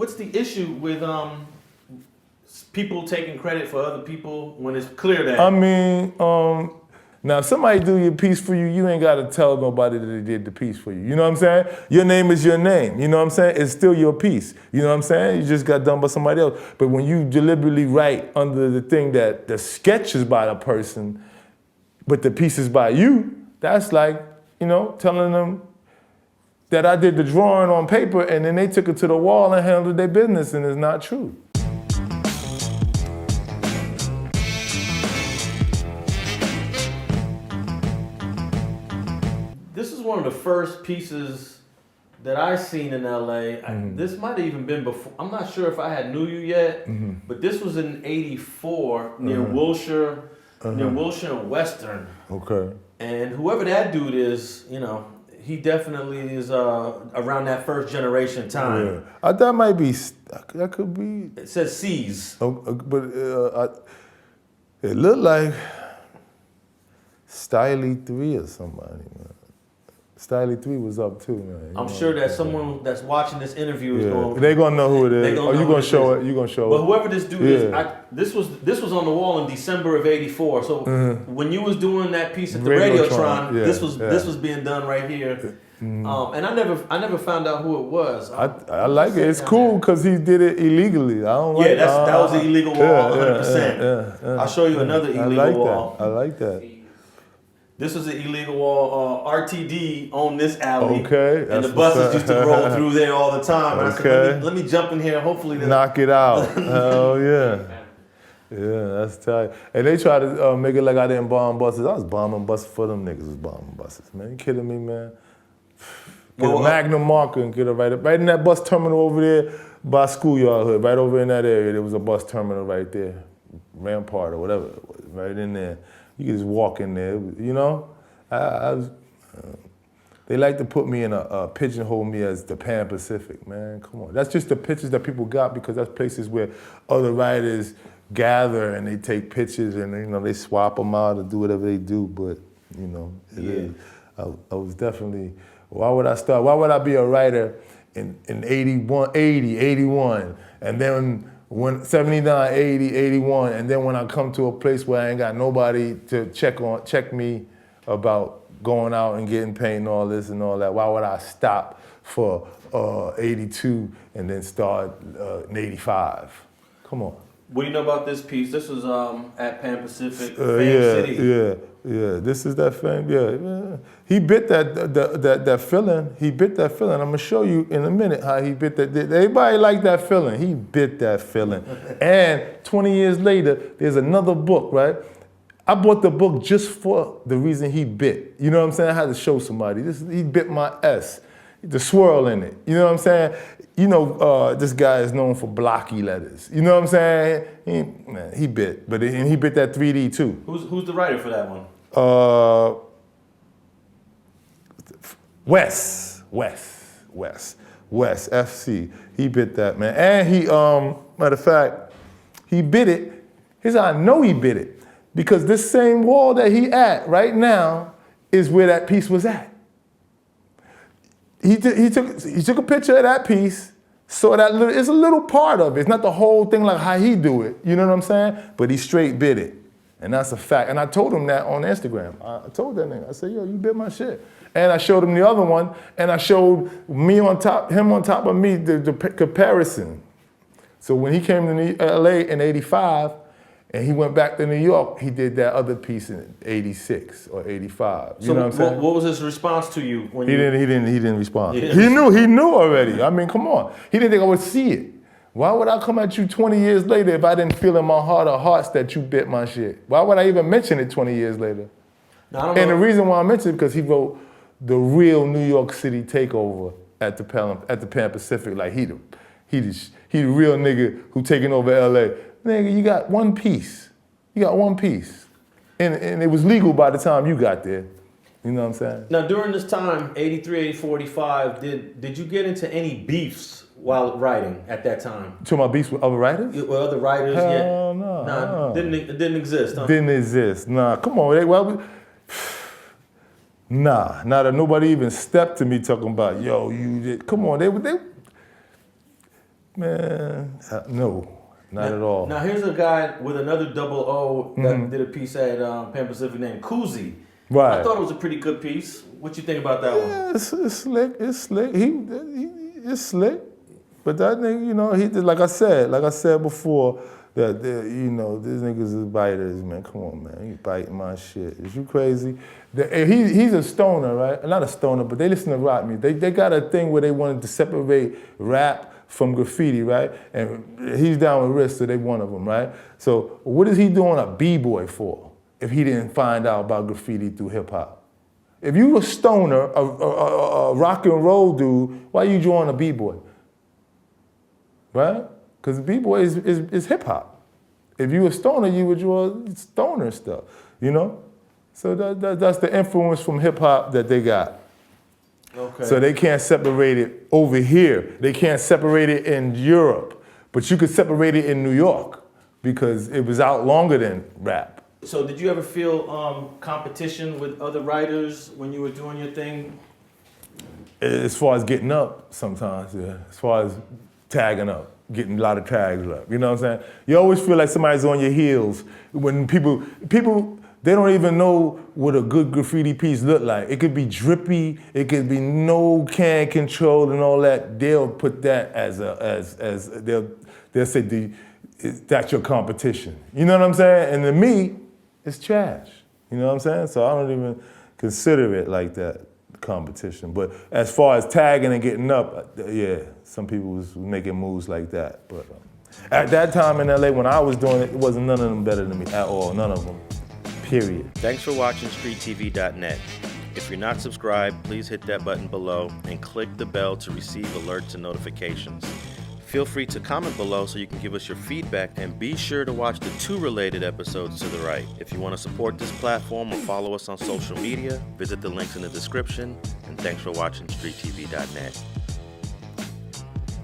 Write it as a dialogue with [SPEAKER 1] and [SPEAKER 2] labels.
[SPEAKER 1] what's the issue with people taking credit for other people when it's clear that?
[SPEAKER 2] I mean, now if somebody do your piece for you, you ain't gotta tell nobody that they did the piece for you. You know what I'm saying? Your name is your name. You know what I'm saying? It's still your piece. You know what I'm saying? You just got done by somebody else. But when you deliberately write under the thing that the sketch is by the person, but the piece is by you, that's like, you know, telling them that I did the drawing on paper and then they took it to the wall and handled their business, and it's not true.
[SPEAKER 1] This is one of the first pieces that I seen in LA. This might have even been before. I'm not sure if I had knew you yet, but this was in '84 near Wilshire, near Wilshire and Western.
[SPEAKER 2] Okay.
[SPEAKER 1] And whoever that dude is, you know, he definitely is around that first generation time.
[SPEAKER 2] Yeah. That might be, that could be.
[SPEAKER 1] It says C's.
[SPEAKER 2] But it looked like Styly 3 or somebody, man. Styly 3 was up too, man.
[SPEAKER 1] I'm sure that someone that's watching this interview is going.
[SPEAKER 2] They're gonna know who it is. Oh, you gonna show it? You gonna show it?
[SPEAKER 1] But whoever this dude is, this was on the wall in December of '84. So when you was doing that piece at the RadioTron, this was being done right here. And I never found out who it was.
[SPEAKER 2] I like it. It's cool because he did it illegally. I don't like it.
[SPEAKER 1] Yeah, that was an illegal wall, 100%. I'll show you another illegal wall.
[SPEAKER 2] I like that.
[SPEAKER 1] This was an illegal wall. RTD owned this alley.
[SPEAKER 2] Okay.
[SPEAKER 1] And the buses used to roll through there all the time. And I said, let me jump in here. Hopefully,
[SPEAKER 2] knock it out. Hell yeah. Yeah, that's tight. And they try to make it like I didn't bomb buses. I was bombing buses for them niggas was bombing buses. Man, you kidding me, man? Get a Magnum marker and get it right in that bus terminal over there by Schoolyard Hood. Right over in that area, there was a bus terminal right there. Rampart or whatever it was, right in there. You could just walk in there, you know? They like to put me in a pigeonhole me as the Pan Pacific, man, come on. That's just the pictures that people got because that's places where other writers gather and they take pictures and, you know, they swap them out or do whatever they do, but, you know, I was definitely, why would I be a writer in 81, and then when 79, 80, 81, and then when I come to a place where I ain't got nobody to check me about going out and getting paid and all this and all that, why would I stop for 82 and then start in 85? Come on.
[SPEAKER 1] What do you know about this piece? This was at Pan Pacific, City.
[SPEAKER 2] Yeah. This is that fame. Yeah. He bit that feeling. He bit that feeling. I'm gonna show you in a minute how he bit that. Everybody like that feeling. He bit that feeling. And 20 years later, there's another book, right? I bought the book just for the reason he bit. You know what I'm saying? I had to show somebody. He bit my S. The swirl in it. You know what I'm saying? You know, this guy is known for blocky letters. You know what I'm saying? He bit, and he bit that 3D too.
[SPEAKER 1] Who's the writer for that one?
[SPEAKER 2] Wes, FC. He bit that, man. And he, matter of fact, he bit it. Here's how I know he bit it. Because this same wall that he at right now is where that piece was at. He took a picture of that piece, saw that it's a little part of it. It's not the whole thing like how he do it. You know what I'm saying? But he straight bit it. And that's a fact. And I told him that on Instagram. I told that nigga, I said, yo, you bit my shit. And I showed him the other one, and I showed him on top of me, the comparison. So when he came to LA in '85, and he went back to New York, he did that other piece in '86 or '85. You know what I'm saying?
[SPEAKER 1] What was his response to you when
[SPEAKER 2] he didn't respond. He knew already. I mean, come on. He didn't think I would see it. Why would I come at you 20 years later if I didn't feel in my heart of hearts that you bit my shit? Why would I even mention it 20 years later? And the reason why I mentioned it because he wrote the real New York City takeover at the Pan Pacific. Like he the real nigga who taking over LA. Nigga, you got one piece. You got one piece. And it was legal by the time you got there. You know what I'm saying?
[SPEAKER 1] Now, during this time, 83, 84, 85, did you get into any beefs while writing at that time?
[SPEAKER 2] To my beefs with other writers?
[SPEAKER 1] With other writers,
[SPEAKER 2] Hell
[SPEAKER 1] no. It didn't exist, huh?
[SPEAKER 2] Didn't exist. Nah, come on. Nah, not that nobody even stepped to me talking about, yo, you did. Come on, Man, no, not at all.
[SPEAKER 1] Now here's a guy with another double O that did a piece at Pan Pacific named Kuzi.
[SPEAKER 2] Right.
[SPEAKER 1] I thought it was a pretty good piece. What you think about that one?
[SPEAKER 2] Yeah, it's slick. It's slick. It's slick. But that nigga, you know, he did, like I said before, that you know, these niggas is biters, man. Come on, man, you biting my shit. Is you crazy? He's a stoner, right? Not a stoner, but they listen to rock music. They got a thing where they wanted to separate rap from graffiti, right? And he's down with risk, so they one of them, right? So what is he doing a b-boy for if he didn't find out about graffiti through hip hop? If you a stoner, a rock and roll dude, why you join a b-boy? Right? Because b-boy is hip hop. If you a stoner, you would join stoner stuff, you know? So that's the influence from hip hop that they got.
[SPEAKER 1] Okay.
[SPEAKER 2] So they can't separate it over here. They can't separate it in Europe, but you could separate it in New York because it was out longer than rap.
[SPEAKER 1] So did you ever feel competition with other writers when you were doing your thing?
[SPEAKER 2] As far as getting up, sometimes, yeah. As far as tagging up, getting a lot of tags up. You know what I'm saying? You always feel like somebody's on your heels when people, they don't even know what a good graffiti piece look like. It could be drippy, it could be no can control and all that. They'll put that as they'll say that's your competition. You know what I'm saying? And to me, it's trash. You know what I'm saying? So I don't even consider it like that, competition. But as far as tagging and getting up, yeah, some people was making moves like that. But at that time in LA when I was doing it, it wasn't none of them better than me at all, none of them. Period.
[SPEAKER 1] Thanks for watching StreetTV.net. If you're not subscribed, please hit that button below and click the bell to receive alerts and notifications. Feel free to comment below so you can give us your feedback, and be sure to watch the 2 related episodes to the right. If you want to support this platform or follow us on social media, visit the links in the description, and thanks for watching StreetTV.net.